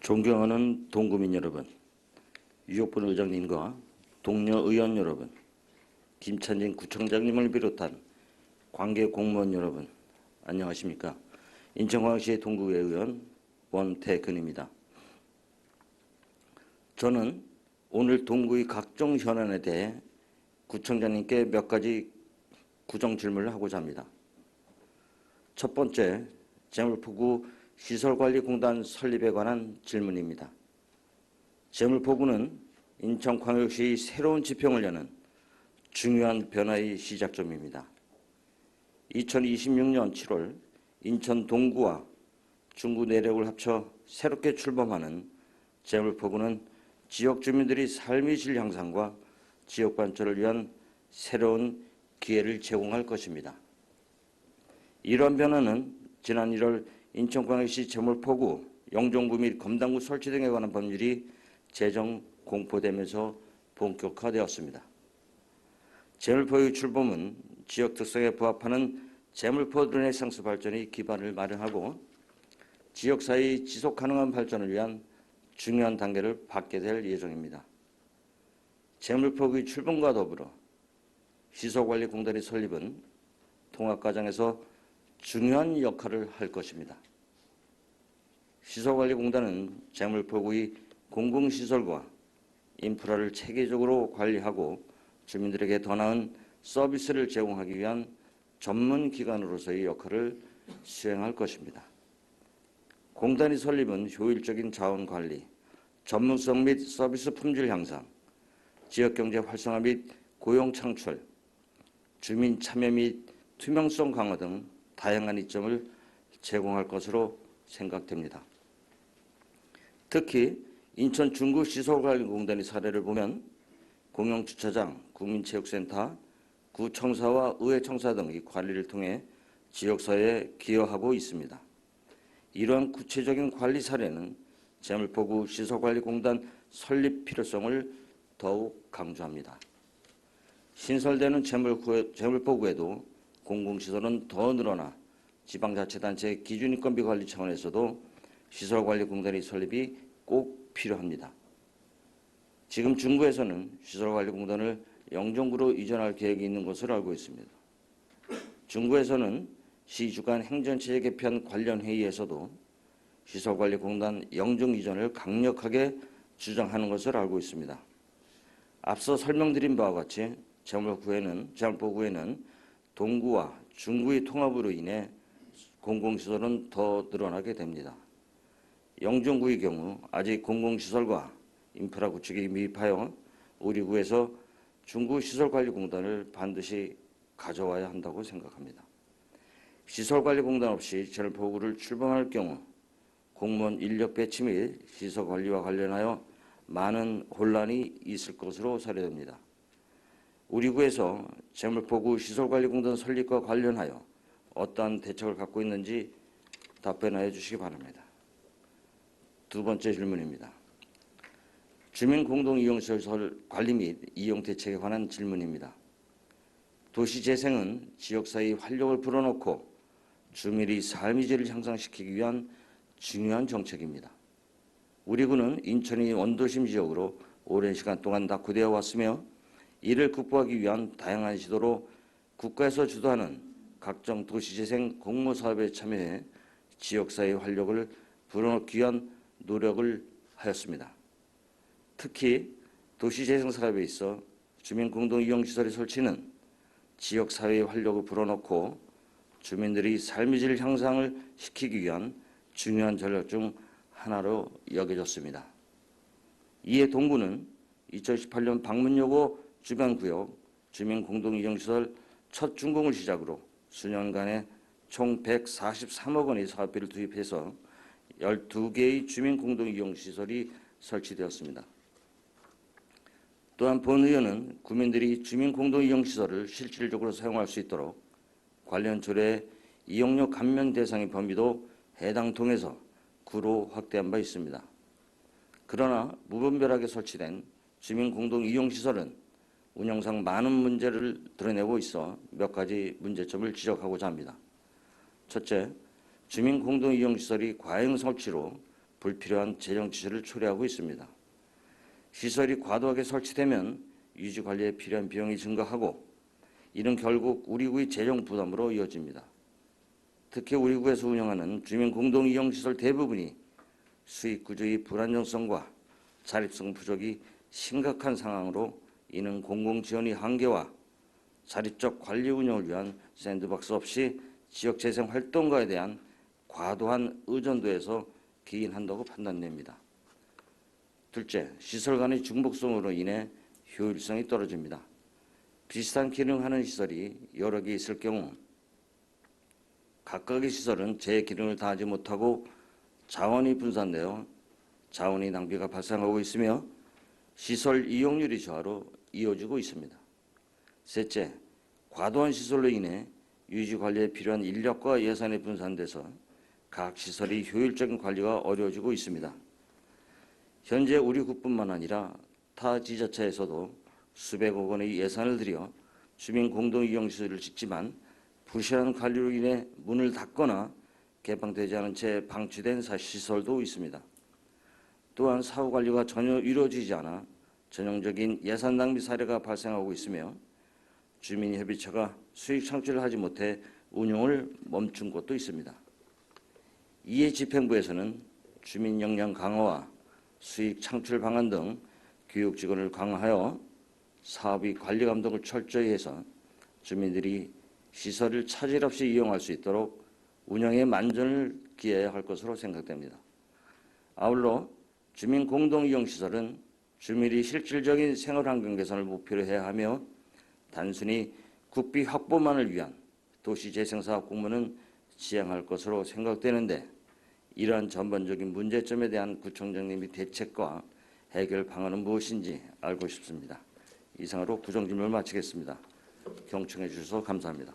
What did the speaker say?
존경하는 동구민 여러분, 유족분 의장님과 동료 의원 여러분, 김찬진 구청장님을 비롯한 관계 공무원 여러분, 안녕하십니까? 인천광역시 동구의 의원 원태근입니다. 저는 오늘 동구의 각종 현안에 대해 구청장님께 몇 가지 구정 질문을 하고자 합니다. 첫 번째, 재물포구 시설관리공단 설립에 관한 질문입니다. 재물포구는 인천광역시의 새로운 지평을 여는 중요한 변화의 시작점입니다. 2026년 7월 인천 동구와 중구 내력을 합쳐 새롭게 출범하는 재물포구는 지역 주민들의 삶의 질 향상과 지역 발전을 위한 새로운 기회를 제공할 것입니다. 이러한 변화는 지난 1월 인천광역시 재물포구, 영종구 및 검당구 설치 등에 관한 법률이 제정 공포되면서 본격화되었습니다. 재물포구의 출범은 지역 특성에 부합하는 재물포 르네상스 발전의 기반을 마련하고 지역사회의 지속가능한 발전을 위한 중요한 단계를 밟게 될 예정입니다. 재물포구의 출범과 더불어 시설관리공단의 설립은 통합과정에서 중요한 역할을 할 것입니다. 시설관리공단은 재물포구의 공공시설과 인프라를 체계적으로 관리하고 주민들에게 더 나은 서비스를 제공하기 위한 전문기관으로서의 역할을 수행할 것입니다. 공단의 설립은 효율적인 자원관리, 전문성 및 서비스 품질 향상, 지역경제 활성화 및 고용 창출, 주민 참여 및 투명성 강화 등 다양한 이점을 제공할 것으로 생각됩니다. 특히 인천 중구 시설관리공단의 사례를 보면 공영주차장, 국민체육센터, 구청사와 의회청사 등의 관리를 통해 지역사회에 기여하고 있습니다. 이러한 구체적인 관리 사례는 재물포구 시설관리공단 설립 필요성을 더욱 강조합니다. 신설되는 재물포구에도 공공시설은 더 늘어나 지방자치단체 기준인건비 관리 차원에서도 시설관리공단의 설립이 꼭 필요합니다. 지금 중구에서는 시설관리공단을 영종구로 이전할 계획이 있는 것으로 알고 있습니다. 중구에서는 시 주간 행정체제 개편 관련 회의에서도 시설관리공단 영종 이전을 강력하게 주장하는 것을 알고 있습니다. 앞서 설명드린 바와 같이 재물포구에는 동구와 중구의 통합으로 인해 공공시설은 더 늘어나게 됩니다. 영종구의 경우 아직 공공시설과 인프라 구축이 미흡하여 우리 구에서 중구시설관리공단을 반드시 가져와야 한다고 생각합니다. 시설관리공단 없이 재물포구를 출범할 경우 공무원 인력 배치 및 시설관리와 관련하여 많은 혼란이 있을 것으로 사례됩니다. 우리 구에서 재물포구 시설관리공단 설립과 관련하여 어떠한 대책을 갖고 있는지 답변해 주시기 바랍니다. 두 번째 질문입니다. 주민공동이용시설 관리 및 이용 대책에 관한 질문입니다. 도시재생은 지역사회의 활력을 불어넣고 주민의 삶의 질을 향상시키기 위한 중요한 정책입니다. 우리 구는 인천의 원도심 지역으로 오랜 시간 동안 낙후되어 왔으며 이를 극복하기 위한 다양한 시도로 국가에서 주도하는 각종 도시재생 공모사업에 참여해 지역사회의 활력을 불어넣기 위한 노력을 하였습니다. 특히 도시재생 사업에 있어 주민공동이용시설의 설치는 지역사회의 활력을 불어넣고 주민들의 삶의 질 향상을 시키기 위한 중요한 전략 중 하나로 여겨졌습니다. 이에 동구는 2018년 방문여고 주변구역 주민공동이용시설 첫 준공을 시작으로 수년간에 총 143억 원의 사업비를 투입해서 12개의 주민공동이용시설이 설치되었습니다. 또한 본 의원은 구민들이 주민공동이용시설을 실질적으로 사용할 수 있도록 관련 조례의 이용료 감면 대상의 범위도 해당 통에서 구로 확대한 바 있습니다. 그러나 무분별하게 설치된 주민공동이용시설은 운영상 많은 문제를 드러내고 있어 몇 가지 문제점을 지적하고자 합니다. 첫째, 주민공동이용시설이 과잉 설치로 불필요한 재정 지출을 초래하고 있습니다. 시설이 과도하게 설치되면 유지 관리에 필요한 비용이 증가하고 이는 결국 우리 구의 재정 부담으로 이어집니다. 특히 우리 구에서 운영하는 주민 공동 이용 시설 대부분이 수익 구조의 불안정성과 자립성 부족이 심각한 상황으로 이는 공공 지원의 한계와 자립적 관리 운영을 위한 샌드박스 없이 지역 재생 활동가에 대한 과도한 의존도에서 기인한다고 판단됩니다. 둘째, 시설 간의 중복성으로 인해 효율성이 떨어집니다. 비슷한 기능하는 시설이 여러 개 있을 경우 각각의 시설은 제 기능을 다하지 못하고 자원이 분산되어 자원의 낭비가 발생하고 있으며 시설 이용률이 저하로 이어지고 있습니다. 셋째, 과도한 시설로 인해 유지 관리에 필요한 인력과 예산이 분산돼서 각 시설의 효율적인 관리가 어려워지고 있습니다. 현재 우리 구뿐만 아니라 타 지자체에서도 수백억 원의 예산을 들여 주민 공동 이용 시설을 짓지만 부실한 관리로 인해 문을 닫거나 개방되지 않은 채 방치된 시설도 있습니다. 또한 사후 관리가 전혀 이루어지지 않아 전형적인 예산 낭비 사례가 발생하고 있으며 주민협의체가 수익 창출을 하지 못해 운영을 멈춘 곳도 있습니다. 이에 집행부에서는 주민 역량 강화와 수익 창출 방안 등 교육 지원을 강화하여 사업의 관리 감독을 철저히 해서 주민들이 시설을 차질 없이 이용할 수 있도록 운영에 만전을 기해야 할 것으로 생각됩니다. 아울러 주민 공동 이용 시설은 주민이 실질적인 생활 환경 개선을 목표로 해야 하며 단순히 국비 확보만을 위한 도시 재생 사업 공무는 지양할 것으로 생각되는데 이러한 전반적인 문제점에 대한 구청장님의 대책과 해결 방안은 무엇인지 알고 싶습니다. 이상으로 구정질문을 마치겠습니다. 경청해 주셔서 감사합니다.